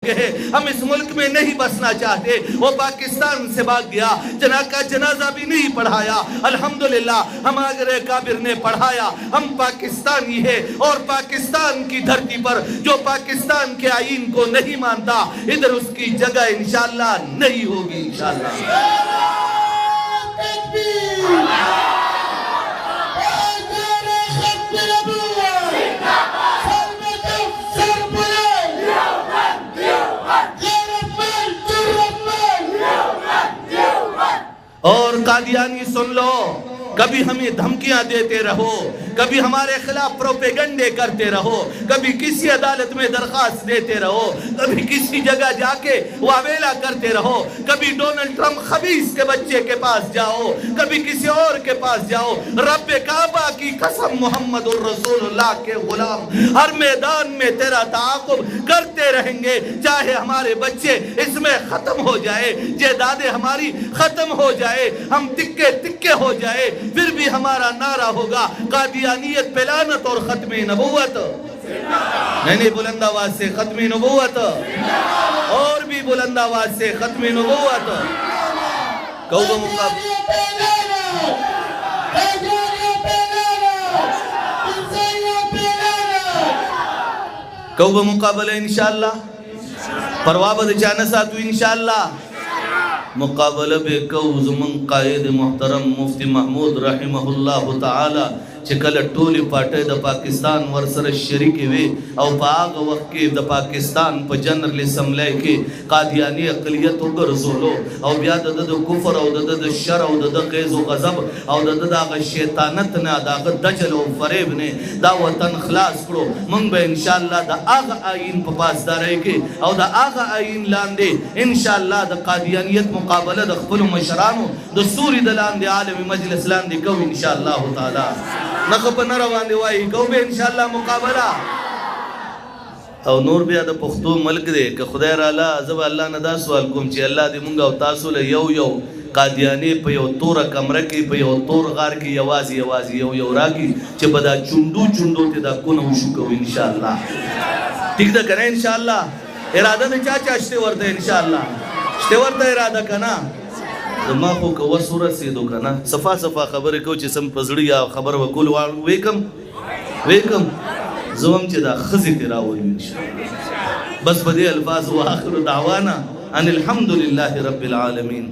ہم اس ملک میں نہیں بسنا چاہتے. وہ پاکستان سے بھاگ گیا, کا جنازہ بھی نہیں پڑھایا. الحمدللہ ہمارے کابر نے پڑھایا. ہم پاکستانی ہیں اور پاکستان کی دھرتی پر جو پاکستان کے آئین کو نہیں مانتا ادھر اس کی جگہ انشاءاللہ نہیں ہوگی انشاءاللہ. اور قادیانی سن لو, کبھی ہمیں دھمکیاں دیتے رہو, کبھی ہمارے خلاف پروپیگنڈے کرتے رہو, کبھی کسی عدالت میں درخواست دیتے رہو, کبھی کسی جگہ جا کے واویلا کرتے رہو, کبھی ڈونلڈ ٹرمپ خبیث کے بچے کے پاس جاؤ, کبھی کسی اور کے پاس جاؤ. رب کعبہ کی قسم محمد الرسول اللہ کے غلام ہر میدان میں تیرا تعاقب کرتے رہیں گے, چاہے ہمارے بچے اس میں ختم ہو جائے, جائیدادیں ہماری ختم ہو جائے, ہم تکے تکے ہو جائے, پھر بھی ہمارا نعرہ ہوگا قادیانیت پہ لعنت اور ختم نبوت. نہیں بلند آواز سے ختم نبوت, اور بھی بلند آواز سے ختم نبوت. کوبہ مقابلہ انشاءاللہ پروابد چانساتو انشاءاللہ مقابلہ بے کوز من قائد محترم مفتی محمود رحمہ اللہ تعالی چکل ٹولی پاٹے دا پاکستان ورسر شریکی وے او پا آغا وقت کے دا پاکستان پا جنرل اسمبلی کے قادیانی اقلیت اگر زولو او بیا دا دا کفر او دا دا شر او دا دا غیظ و غضب او دا دا آغا شیطانت نے دا آغا دجل و فریب نے دا وطن خلاص کرو. منگ بے انشاءاللہ دا آغا آئین پا پاس دا رہے کے او دا آغا آئین لاندے انشاءاللہ دا قادیانیت مقابلہ دا خپل مشرانو دا سوری دا لاندے عالم مجلس لاندے کو انشاءاللہ تعالی نخب نروان دیوائی کو بے انشاءاللہ مقابلہ. او نور بیا دا پختو ملک دے کہ خدای رالا عزب اللہ ندا سوال کم چی اللہ دی منگا و تاسو لے یو قادیانی پہ یو تور کمرکی پہ یو تور غار کی یوازی یو راکی چی بدا چندو تی دا کنو شکو انشاءاللہ. ٹھیک دا کنا انشاءاللہ ارادہ دا چاچا اشتے ورد انشاءاللہ اشتے ورد ارادہ کنا زما خو که وس ورسېدو که نه صفا خبرې کو چې سم په زړه یا خبر وکول ویکم زه هم چې دا ښځې ترې راولم انشاءالله. بس په دې الفاظ واخر دعوانا ان الحمد لله رب العالمین.